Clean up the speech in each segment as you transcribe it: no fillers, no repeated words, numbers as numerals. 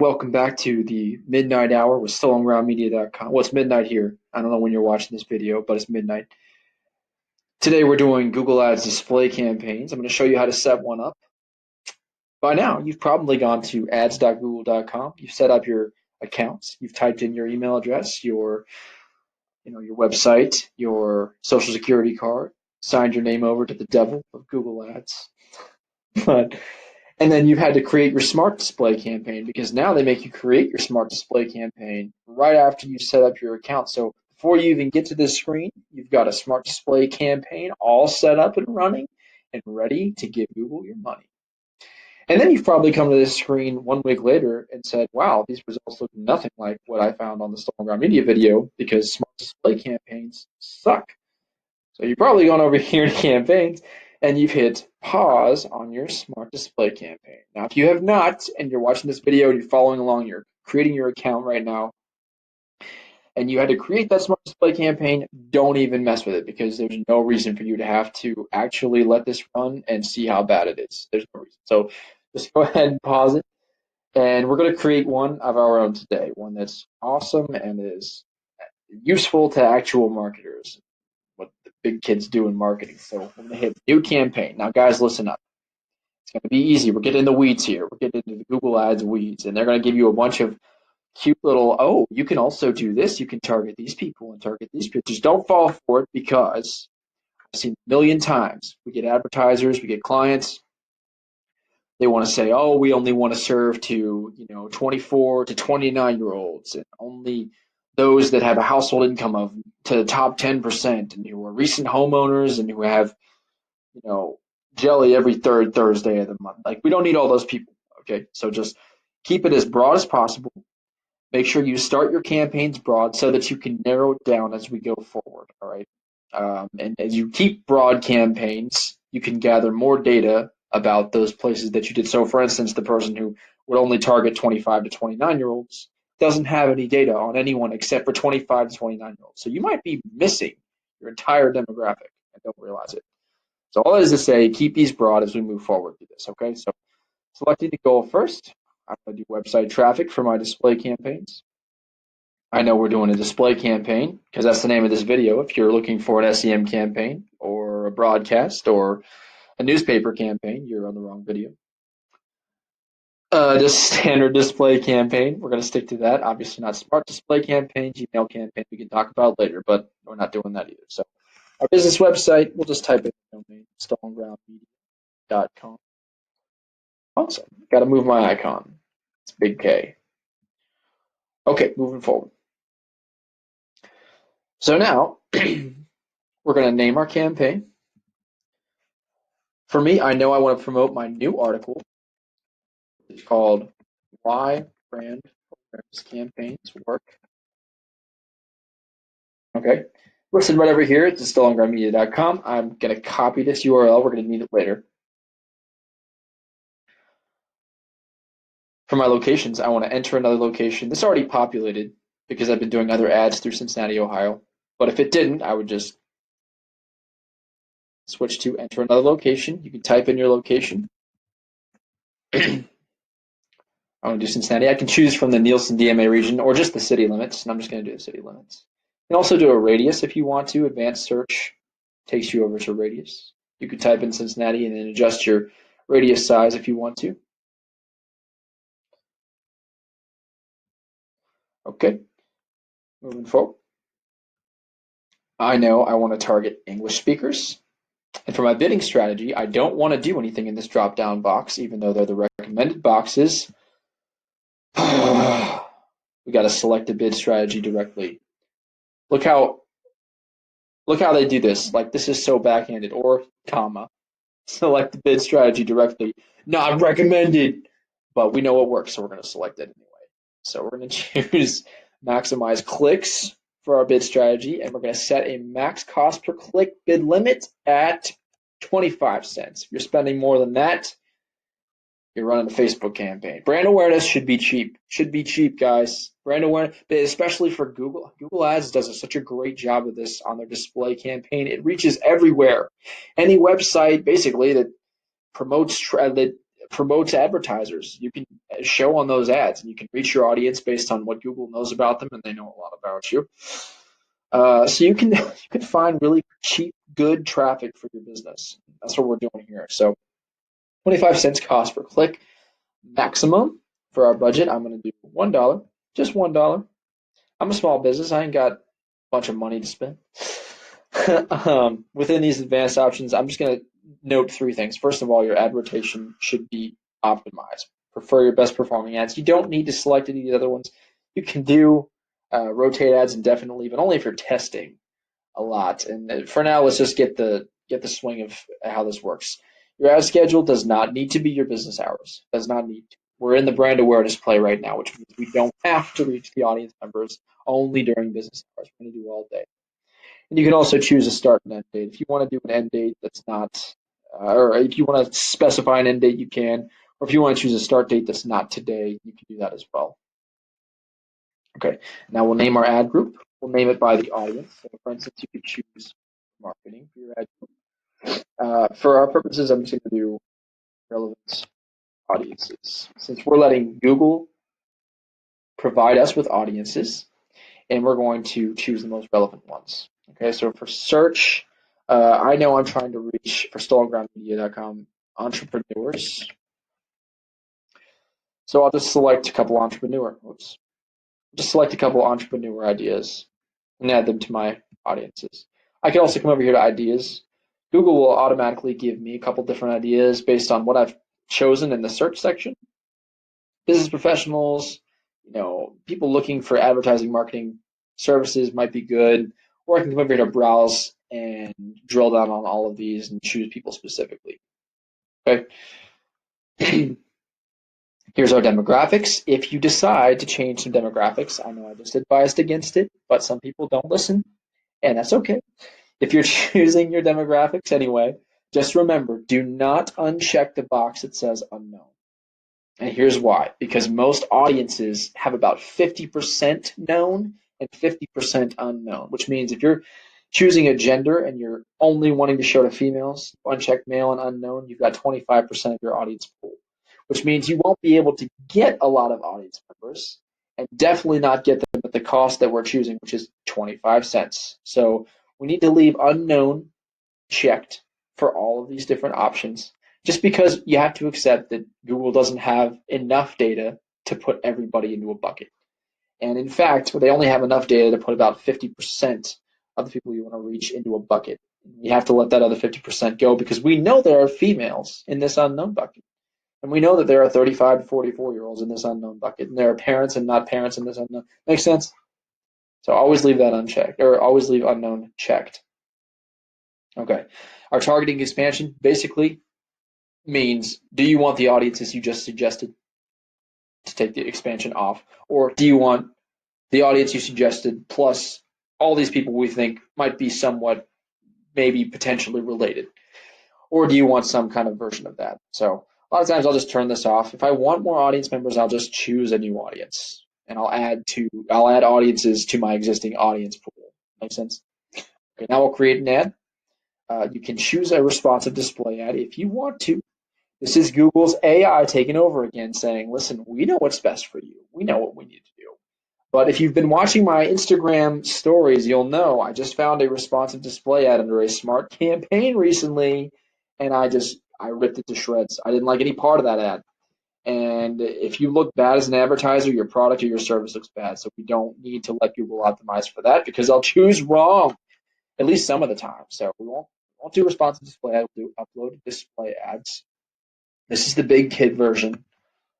Welcome back to the midnight hour with StollenGroundMedia.com. Well, it's midnight here. I don't know when you're watching this video, but it's midnight. Today we're doing Google Ads display campaigns. I'm going to show you how to set one up. By now, you've probably gone to ads.google.com. You've set up your accounts. You've typed in your email address, your website, your social security card, signed your name over to the devil of Google Ads. But And then you've had to create your smart display campaign because now they make you create your smart display campaign right after you set up your account. So before you even get to this screen, you've got a smart display campaign all set up and running and ready to give Google your money. And then you've probably come to this screen 1 week later and said, wow, these results look nothing like what I found on the Stolen Ground Media video because smart display campaigns suck. So you've probably gone over here to campaigns and you've hit pause on your smart display campaign. Now, if you have not, and you're watching this video and you're following along, you're creating your account right now, and you had to create that smart display campaign, don't even mess with it because there's no reason for you to have to actually let this run and see how bad it is. There's no reason. So just go ahead and pause it. And we're going to create one of our own today, one that's awesome and is useful to actual marketers, what the big kids do in marketing. So we're going to hit new campaign. Now, guys, listen up. It's going to be easy. We're getting in the weeds here. We're getting into the Google Ads weeds, and they're going to give you a bunch of cute little, oh, you can also do this. You can target these people and target these people. Just don't fall for it because I've seen a million times. We get advertisers, we get clients. They want to say, oh, we only want to serve to, 24 to 29-year-olds and only those that have a household income of to the top 10% and who are recent homeowners and who have, you know, jelly every third Thursday of the month. Like, we don't need all those people. Okay. So just keep it as broad as possible. Make sure you start your campaigns broad so that you can narrow it down as we go forward. All right. And as you keep broad campaigns, you can gather more data about those places that you did. So, for instance, the person who would only target 25 to 29-year-olds doesn't have any data on anyone except for 25 to 29-year-olds. So you might be missing your entire demographic and don't realize it. So all that is to say, keep these broad as we move forward through this. Okay, so selecting the goal first, I'm going to do website traffic for my display campaigns. I know we're doing a display campaign because that's the name of this video. If you're looking for an SEM campaign or a broadcast or a newspaper campaign, you're on the wrong video. Just standard display campaign. We're going to stick to that. Obviously not smart display campaign, Gmail campaign we can talk about later, but we're not doing that either. So our business website, we'll just type in the domain, stolengroundmedia.com. Awesome. Got to move my icon. It's big K. Okay, moving forward. So now we're going to name our campaign. For me, I know I want to promote my new article. It's called Why Brand Awareness Campaigns Work. Okay, listed right over here. It's StollenGroundMedia.com. I'm going to copy this URL. We're going to need it later. For my locations, I want to enter another location. This already populated because I've been doing other ads through Cincinnati, Ohio. But if it didn't, I would just switch to enter another location. You can type in your location. I want to do Cincinnati. I can choose from the Nielsen DMA region or just the city limits, and I'm just going to do the city limits. You can also do a radius if you want to. Advanced search takes you over to radius. You could type in Cincinnati and then adjust your radius size if you want to. Okay, moving forward. I know I want to target English speakers. And for my bidding strategy, I don't want to do anything in this drop-down box, even though they're the recommended boxes. We got to select a bid strategy directly. Look how they do this. Like, this is so backhanded. Or comma, select the bid strategy directly. Not recommended, but we know it works, so we're going to select it anyway. So we're going to choose maximize clicks for our bid strategy, and we're going to set a max cost per click bid limit at 25 cents. If you're spending more than that, you're running a Facebook campaign. Brand awareness should be cheap. Should be cheap, guys. Brand awareness, especially for Google. Google Ads does such a great job of this on their display campaign. It reaches everywhere. Any website, basically, that promotes that promote to advertisers. You can show on those ads, and you can reach your audience based on what Google knows about them, and they know a lot about you. So you can you can find really cheap, good traffic for your business. That's what we're doing here. So 25 cents cost per click maximum for our budget. I'm going to do $1, just $1. I'm a small business. I ain't got a bunch of money to spend. Within these advanced options, I'm just going to note three things. First of all, your advertising should be optimized. Prefer your best performing ads. You don't need to select any of the other ones. You can do rotate ads indefinitely, but only if you're testing a lot. And for now, let's just get the swing of how this works. Your ad schedule does not need to be your business hours. Does not need to. We're in the brand awareness play right now, which means we don't have to reach the audience members only during business hours. We're going to do all day. And you can also choose a start and end date. If you want to do an end date that's not, or if you want to specify an end date, you can. Or if you want to choose a start date that's not today, you can do that as well. Okay, now we'll name our ad group. We'll name it by the audience. So for instance, you could choose marketing for your ad group. For our purposes, I'm just going to do relevant audiences. Since we're letting Google provide us with audiences, and we're going to choose the most relevant ones. Okay, so for search, I know I'm trying to reach, for stolengroundmedia.com, entrepreneurs. So I'll just select a couple entrepreneur ideas and add them to my audiences. I can also come over here to ideas. Google will automatically give me a couple different ideas based on what I've chosen in the search section. Business professionals, people looking for advertising marketing services might be good, or I can come over here to browse and drill down on all of these and choose people specifically. Okay. Here's our demographics. If you decide to change some demographics, I know I just advised against it, but some people don't listen, and that's okay. If you're choosing your demographics anyway, just remember, do not uncheck the box that says unknown. And here's why. Because most audiences have about 50% known and 50% unknown, which means if you're choosing a gender and you're only wanting to show to females, unchecked male and unknown, you've got 25% of your audience pool, which means you won't be able to get a lot of audience members and definitely not get them at the cost that we're choosing, which is 25 cents. So we need to leave unknown checked for all of these different options, just because you have to accept that Google doesn't have enough data to put everybody into a bucket. And in fact, they only have enough data to put about 50% of the people you want to reach into a bucket. You have to let that other 50% go because we know there are females in this unknown bucket. And we know that there are 35 to 44-year-olds in this unknown bucket. And there are parents and not parents in this unknown. Makes sense? So always leave that unchecked, or always leave unknown checked. Okay. Our targeting expansion basically means, do you want the audiences you just suggested to take the expansion off? Or do you want the audience you suggested plus all these people we think might be somewhat, maybe potentially related? Or do you want some kind of version of that? So a lot of times I'll just turn this off. If I want more audience members, I'll just choose a new audience and I'll add audiences to my existing audience pool. Make sense? Okay, now we'll create an ad. You can choose a responsive display ad if you want to. This is Google's AI taking over again, saying, listen, we know what's best for you. We know what we need to do. But if you've been watching my Instagram stories, you'll know I just found a responsive display ad under a smart campaign recently, and I ripped it to shreds. I didn't like any part of that ad. And if you look bad as an advertiser, your product or your service looks bad. So we don't need to let Google optimize for that because I'll choose wrong at least some of the time. So we won't do responsive display ads, we'll do upload display ads. This is the big kid version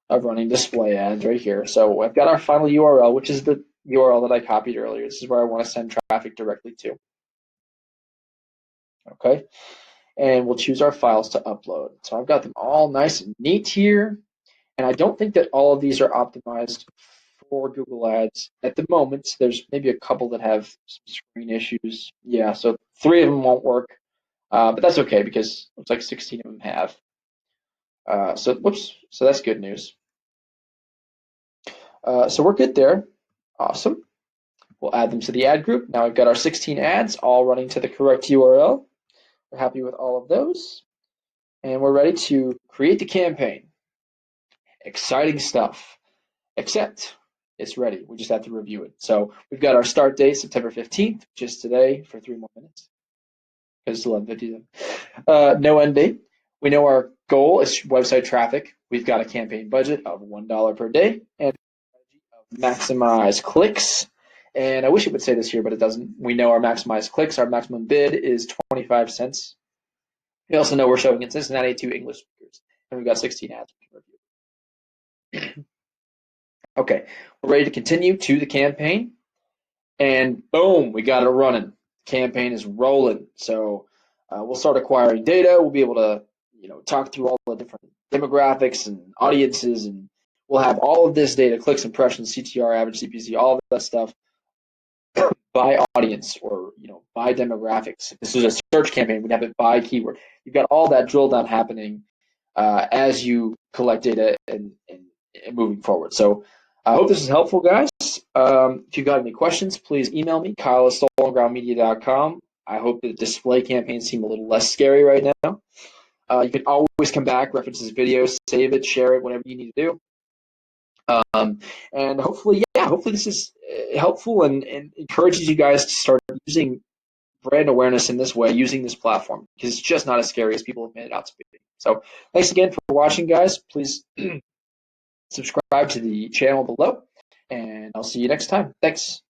of running display ads right here. So I've got our final URL, which is the URL that I copied earlier. This is where I want to send traffic directly to. Okay, and we'll choose our files to upload. So I've got them all nice and neat here, and I don't think that all of these are optimized for Google Ads at the moment. There's maybe a couple that have some screen issues. Yeah, so 3 of them won't work, but that's okay because it looks like 16 of them have. So that's good news. So we're good there. Awesome. We'll add them to the ad group. Now we've got our 16 ads all running to the correct URL. We're happy with all of those. And we're ready to create the campaign. Exciting stuff. Except it's ready. We just have to review it. So we've got our start date, September 15th, just today for 3 more minutes. Because it's 11:50 then. No end date. We know our goal is website traffic. We've got a campaign budget of $1 per day and maximize clicks. And I wish it would say this here, but it doesn't. We know our maximized clicks. Our maximum bid is 25 cents. We also know we're showing in Cincinnati to English speakers, and we've got 16 ads we can review. Okay, we're ready to continue to the campaign, and boom, we got it running. The campaign is rolling. So we'll start acquiring data. We'll be able to, talk through all the different demographics and audiences, and we'll have all of this data: clicks, impressions, CTR, average CPC, all of that stuff by audience or by demographics. If this is a search campaign, we'd have it by keyword. You've got all that drill down happening as you collect data and moving forward. So I hope this is helpful, guys. If you've got any questions, please email me, kyle@stolengroundmedia.com. I hope the display campaigns seem a little less scary right now. You can always come back, reference this video, save it, share it, whatever you need to do. And hopefully this is helpful and encourages you guys to start using brand awareness in this way, using this platform, because it's just not as scary as people have made it out to be. So thanks again for watching, guys. Please subscribe to the channel below, and I'll see you next time. Thanks.